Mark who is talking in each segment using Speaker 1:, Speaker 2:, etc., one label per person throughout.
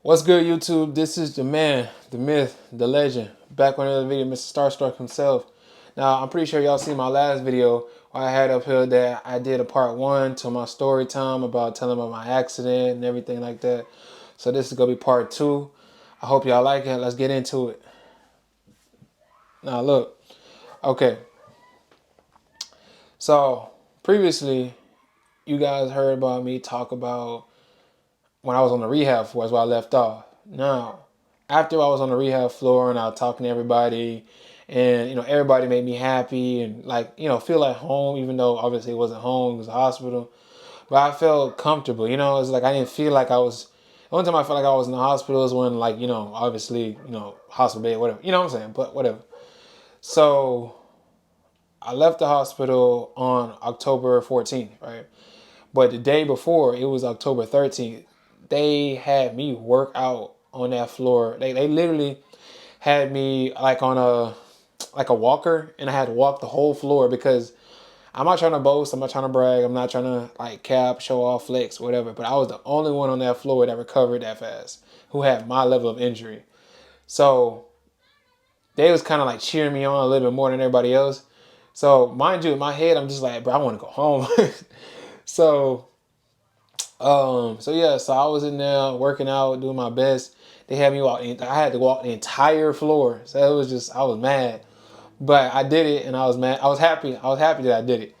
Speaker 1: What's good, YouTube? This is the man, the myth, the legend. Back on another video, Mr. Starstruck himself. Now, I'm pretty sure y'all seen my last video where I had up here that I did a part 1 to my story time about telling about my accident and everything like that. So this is going to be part 2. I hope y'all like it. Let's get into it. Now, look. Okay. So, previously, you guys heard about me talk about when I was on the rehab floor. That's where I left off. Now, after I was on the rehab floor and I was talking to everybody, and everybody made me happy and feel like home, even though obviously it wasn't home, it was a hospital. But I felt comfortable. It's like I didn't feel like I was. The only time I felt like I was in the hospital was when obviously hospital bed, whatever. You know what I'm saying? But whatever. So I left the hospital on October 14th, right? But the day before, it was October 13th. They had me work out on that floor. They literally had me like a walker, and I had to walk the whole floor because I'm not trying to boast, I'm not trying to brag, I'm not trying to cap, show off, flex, whatever. But I was the only one on that floor that recovered that fast, who had my level of injury. So they was kind of like cheering me on a little bit more than everybody else. So mind you, in my head, I'm just like, bro, I want to go home. so so I was in there working out, doing my best. They had me walk. I had to walk the entire floor, so it was just I was mad, but I did it, and I was mad. I was happy. I was happy that I did it.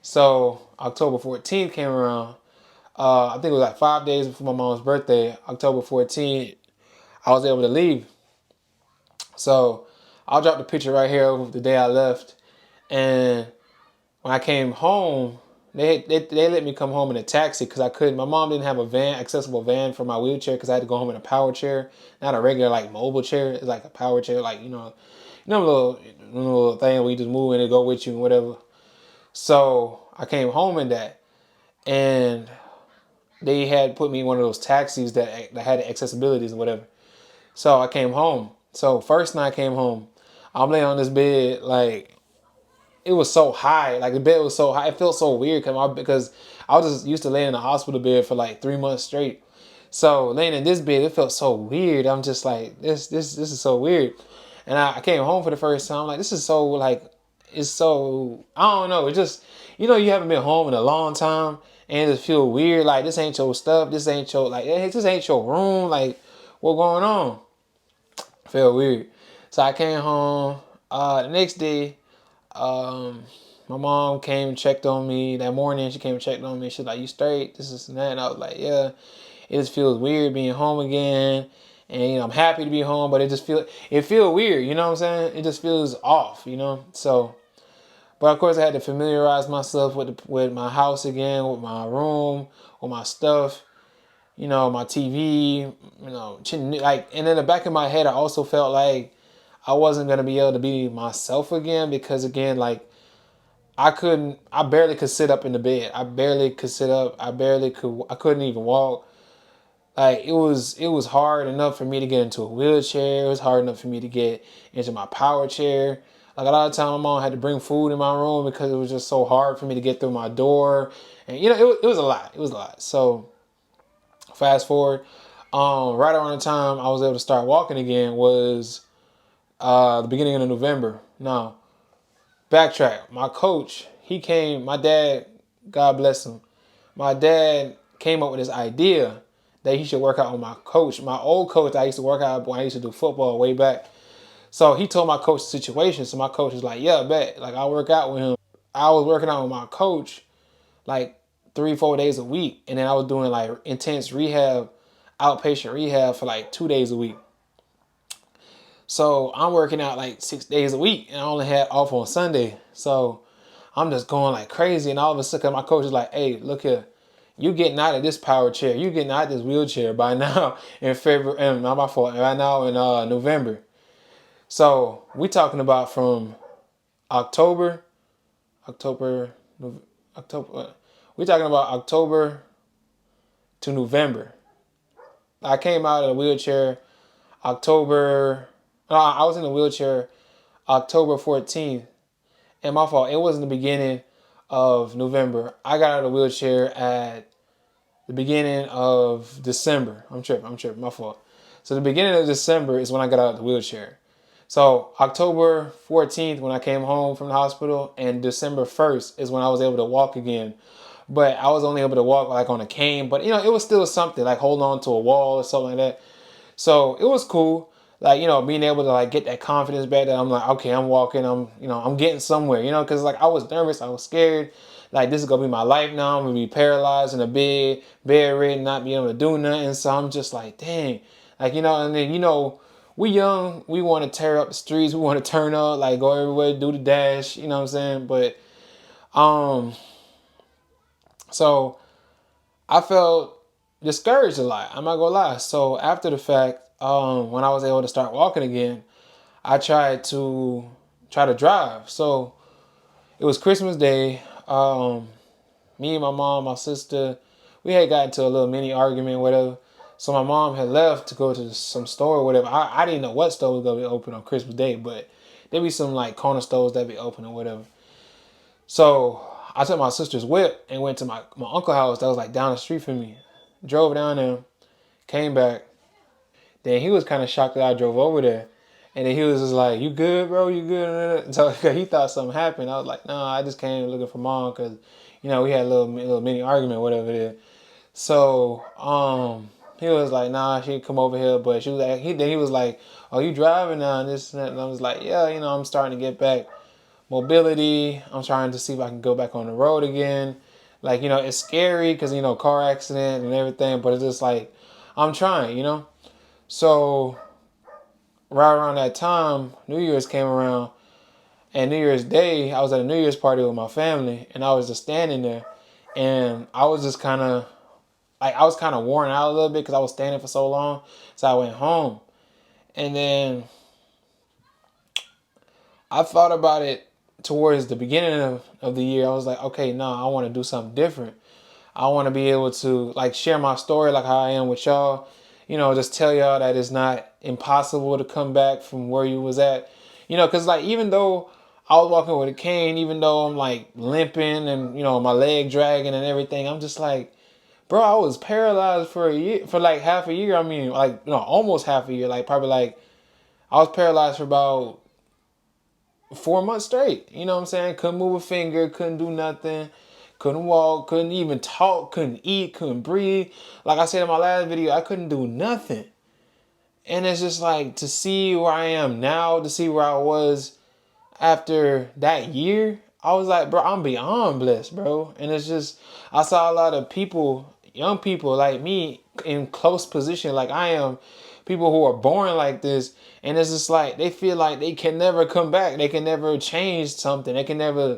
Speaker 1: So October 14th came around. I think it was like 5 days before my mom's birthday. October 14th, I was able to leave. So I'll drop the picture right here of the day I left, and when I came home, they let me come home in a taxi because I couldn't. My mom didn't have a van, accessible van for my wheelchair because I had to go home in a power chair, not a regular mobile chair. It's like a power chair, little thing where you just move in and go with you and whatever. So I came home in that, and they had put me in one of those taxis that had accessibilities and whatever. So I came home. So first night I came home, I'm laying on this bed it was so high. Like the bed was so high. It felt so weird because I was just used to laying in a hospital bed for like 3 months straight. So laying in this bed, it felt so weird. I'm just like, this is so weird. And I came home for the first time. Like, this is so it's so, I don't know. It just, you haven't been home in a long time and it just feel weird. Like, this ain't your stuff. This ain't your, this ain't your room. Like, what going on? Felt weird. So I came home. The next day, um, my mom came and checked on me that morning. She came and checked on me. She's like, "You straight? This is and that." And I was like, "Yeah." It just feels weird being home again, and I'm happy to be home, but it feel weird. You know what I'm saying? It just feels off. So, but of course, I had to familiarize myself with my house again, with my room, with my stuff. My TV. And in the back of my head, I also felt like I wasn't gonna be able to be myself again because again, I barely could sit up in the bed. I barely could sit up. I couldn't even walk. Like it was hard enough for me to get into a wheelchair. It was hard enough for me to get into my power chair. Like a lot of time my mom had to bring food in my room because it was just so hard for me to get through my door. And it was a lot. It was a lot. So fast forward, right around the time I was able to start walking again was the beginning of November. Now, backtrack. My coach, he came, my dad, God bless him, my dad came up with this idea that he should work out with my coach. My old coach that I used to work out when I used to do football way back. So he told my coach the situation. So my coach was like, "Yeah, bet. Like I'll work out with him." I was working out with my coach like 3-4 days a week. And then I was doing like intense rehab, outpatient rehab for like 2 days a week. So I'm working out like 6 days a week and I only had off on Sunday. So I'm just going like crazy. And all of a sudden my coach is like, "Hey, look here. You getting out of this power chair. You getting out of this wheelchair by now in February, and not my fault, right now in November." So we talking about from October, October, October. We talking about October to November. I came out of the wheelchair October. I was in the wheelchair October 14th. And my fault, it wasn't the beginning of November. I got out of the wheelchair at the beginning of December. I'm tripping, my fault. So the beginning of December is when I got out of the wheelchair. So October 14th when I came home from the hospital, and December 1st is when I was able to walk again. But I was only able to walk like on a cane. But it was still something like holding on to a wall or something like that. So it was cool. Like, being able to like get that confidence back that I'm like, okay, I'm walking, I'm getting somewhere, because like I was nervous, I was scared. Like this is gonna be my life now. I'm gonna be paralyzed in a bed, bedridden, not being able to do nothing. So I'm just like, dang. Like, and then we young, we want to tear up the streets, we want to turn up, like go everywhere, do the dash, you know what I'm saying? But um so I felt discouraged a lot. I'm not gonna lie. So after the fact, when I was able to start walking again, I tried to drive. So it was Christmas Day. Me and my mom, my sister, we had gotten into a little mini argument, whatever. So my mom had left to go to some store or whatever. I didn't know what store was gonna be open on Christmas Day, but there be some like corner stores that be open or whatever. So I took my sister's whip and went to my uncle's house that was like down the street from me. Drove down there, came back. Then he was kind of shocked that I drove over there. And then he was just like, "You good, bro? You good?" So he thought something happened. I was like, "No, I just came looking for mom because, we had a little mini argument, whatever it is." So he was like, "Nah, she come over here," but she was like, he was like, "Oh, you driving now?" And this and that. And I was like, "Yeah, I'm starting to get back mobility. I'm trying to see if I can go back on the road again. Like, it's scary because car accident and everything, but it's just like I'm trying." So right around that time, New Year's came around, and New Year's Day, I was at a New Year's party with my family, and I was just standing there, and I was just kind of worn out a little bit because I was standing for so long. So I went home, and then I thought about it towards the beginning of the year. I was like, okay, no, I want to do something different. I want to be able to like share my story like how I am with y'all. Just tell y'all that it's not impossible to come back from where you was at. Because like even though I was walking with a cane, even though I'm like limping and my leg dragging and everything, I'm just like, bro, I was paralyzed for a year, for like half a year. I mean, like almost half a year. Like probably like I was paralyzed for about 4 months straight. You know what I'm saying? Couldn't move a finger, couldn't do nothing, couldn't walk, couldn't even talk, couldn't eat, couldn't breathe. Like I said in my last video, I couldn't do nothing. And it's just like to see where I am now, to see where I was after that year, I was like, bro, I'm beyond blessed, bro. And it's just, I saw a lot of people, young people like me in close position like I am, people who are born like this. And it's just like, they feel like they can never come back. They can never change something. They can never